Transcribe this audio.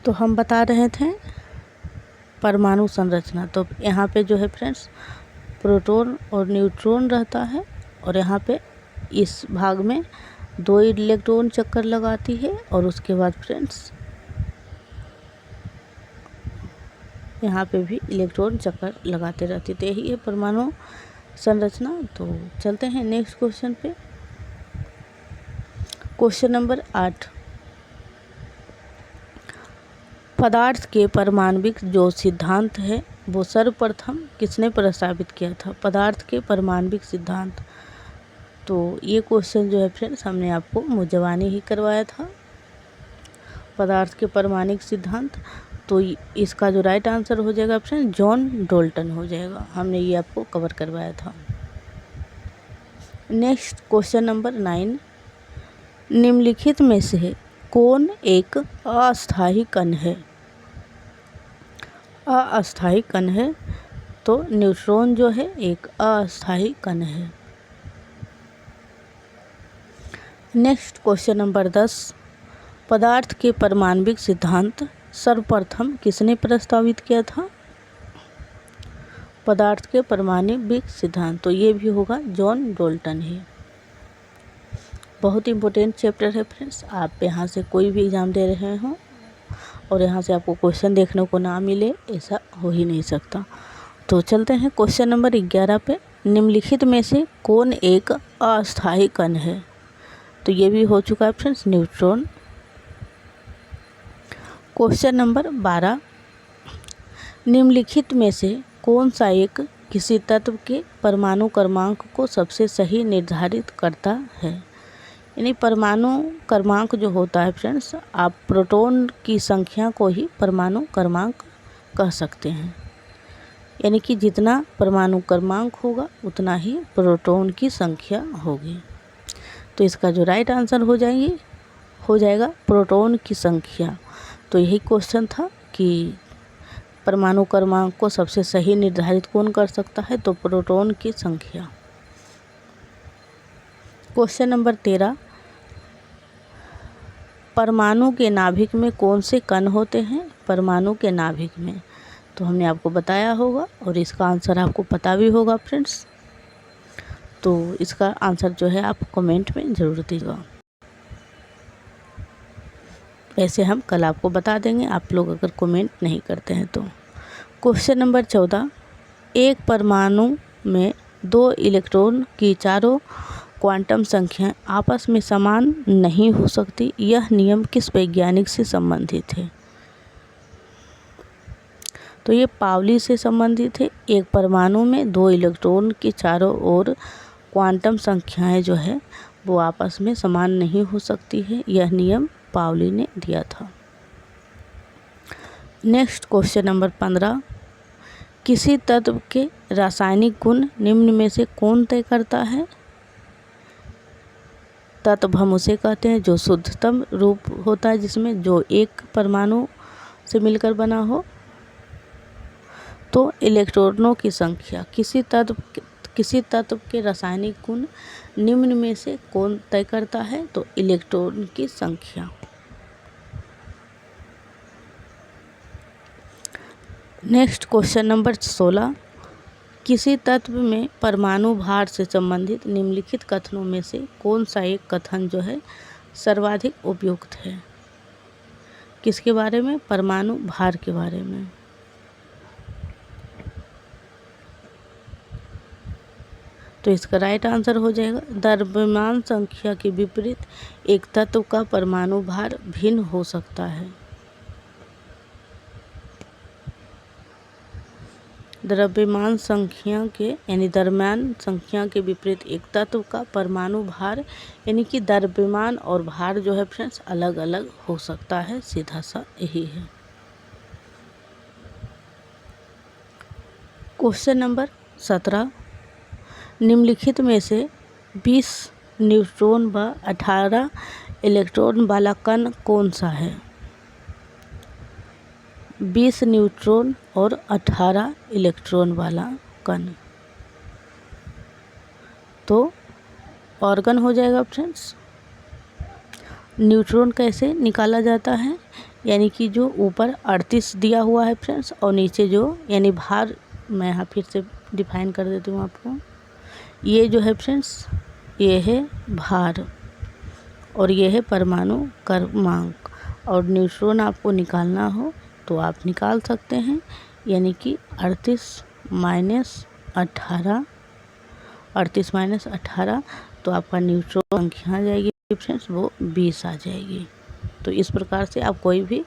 तो हम बता रहे थे परमाणु संरचना। तो यहाँ पे जो है फ्रेंड्स प्रोटॉन और न्यूट्रॉन रहता है और यहाँ पे इस भाग में 2 इलेक्ट्रॉन चक्कर लगाती है और उसके बाद फ्रेंड्स यहाँ पे भी इलेक्ट्रॉन चक्कर लगाते रहती है। तो यही है परमाणु संरचना। तो चलते हैं नेक्स्ट क्वेश्चन पे। क्वेश्चन नंबर 8, पदार्थ के परमाणविक जो सिद्धांत है वो सर्वप्रथम किसने प्रस्तावित किया था? पदार्थ के परमाणविक सिद्धांत। तो ये क्वेश्चन जो है फ्रेंड्स हमने आपको मुजवानी ही करवाया था, पदार्थ के परमाणविक सिद्धांत। तो इसका जो राइट आंसर हो जाएगा फ्रेंड्स जॉन डाल्टन हो जाएगा। हमने ये आपको कवर करवाया था। नेक्स्ट क्वेश्चन नंबर 9, निम्नलिखित में से कौन एक अस्थायी कण है? अस्थायी कण है। तो न्यूट्रॉन जो है एक अस्थायी कण है। नेक्स्ट क्वेश्चन नंबर 10, पदार्थ के परमाणविक सिद्धांत सर्वप्रथम किसने प्रस्तावित किया था? पदार्थ के परमाणविक सिद्धांत। तो ये भी होगा जॉन डाल्टन ही। बहुत इंपॉर्टेंट चैप्टर है फ्रेंड्स। आप यहाँ से कोई भी एग्ज़ाम दे रहे हों और यहाँ से आपको क्वेश्चन देखने को ना मिले, ऐसा हो ही नहीं सकता। तो चलते हैं क्वेश्चन नंबर 11 पे। निम्नलिखित में से कौन एक अस्थायी कण है? तो ये भी हो चुका है फ्रेंड्स न्यूट्रॉन। क्वेश्चन नंबर 12, निम्नलिखित में से कौन सा एक किसी तत्व के परमाणु क्रमांक को सबसे सही निर्धारित करता है? यानी परमाणु क्रमांक जो होता है फ्रेंड्स, आप प्रोटॉन की संख्या को ही परमाणु क्रमांक कह सकते हैं। यानी कि जितना परमाणु क्रमांक होगा उतना ही प्रोटॉन की संख्या होगी। तो इसका जो राइट आंसर हो जाएगा प्रोटॉन की संख्या। तो यही क्वेश्चन था कि परमाणु क्रमांक को सबसे सही निर्धारित कौन कर सकता है? तो प्रोटॉन की संख्या। क्वेश्चन नंबर 13, परमाणु के नाभिक में कौन से कण होते हैं? परमाणु के नाभिक में। तो हमने आपको बताया होगा और इसका आंसर आपको पता भी होगा फ्रेंड्स। तो इसका आंसर जो है आप कमेंट में ज़रूर दीजिएगा। वैसे हम कल आपको बता देंगे, आप लोग अगर कमेंट नहीं करते हैं तो। क्वेश्चन नंबर 14, एक परमाणु में 2 इलेक्ट्रॉन की चारों क्वांटम संख्याएं आपस में समान नहीं हो सकती। यह नियम किस वैज्ञानिक से संबंधित है? तो ये पाउली से संबंधित है। एक परमाणु में 2 इलेक्ट्रॉन की चारों ओर क्वांटम संख्याएं जो है वो आपस में समान नहीं हो सकती है। यह नियम पाउली ने दिया था। नेक्स्ट क्वेश्चन नंबर 15, किसी तत्व के रासायनिक गुण निम्न में से कौन तय करता है? तत्व हम उसे कहते हैं जो शुद्धतम रूप होता है, जिसमें जो एक परमाणु से मिलकर बना हो। तो इलेक्ट्रॉनों की संख्या, किसी तत्व के रासायनिक गुण निम्न में से कौन तय करता है? तो इलेक्ट्रॉन की संख्या। नेक्स्ट क्वेश्चन नंबर 16, किसी तत्व में परमाणु भार से संबंधित निम्नलिखित कथनों में से कौन सा एक कथन जो है सर्वाधिक उपयुक्त है? किसके बारे में? परमाणु भार के बारे में। तो इसका राइट आंसर हो जाएगा द्रव्यमान संख्या के विपरीत एक तत्व का परमाणु भार भिन्न हो सकता है। द्रव्यमान संख्या के यानी द्रव्यमान संख्या के विपरीत एक तत्व का परमाणु भार, यानी कि द्रव्यमान और भार जो है फ्रेंड्स अलग अलग हो सकता है। सीधा सा यही है। क्वेश्चन नंबर 17, निम्नलिखित में से 20 न्यूट्रॉन व 18 इलेक्ट्रॉन वाला कण कौन सा है? 20 न्यूट्रॉन और 18 इलेक्ट्रॉन वाला कण। तो ऑर्गन हो जाएगा फ्रेंड्स। न्यूट्रॉन कैसे निकाला जाता है? यानी कि जो ऊपर 38 दिया हुआ है फ्रेंड्स, और नीचे जो यानी भार, मैं यहाँ फिर से डिफाइन कर देती हूँ आपको। ये जो है फ्रेंड्स, ये है भार और ये है परमाणु क्रमांक। और न्यूट्रॉन आपको निकालना हो तो आप निकाल सकते हैं, यानी कि 38 माइनस 18 तो आपका न्यूट्रॉन संख्या आ जाएगी फ्रेंड्स, वो 20 आ जाएगी। तो इस प्रकार से आप कोई भी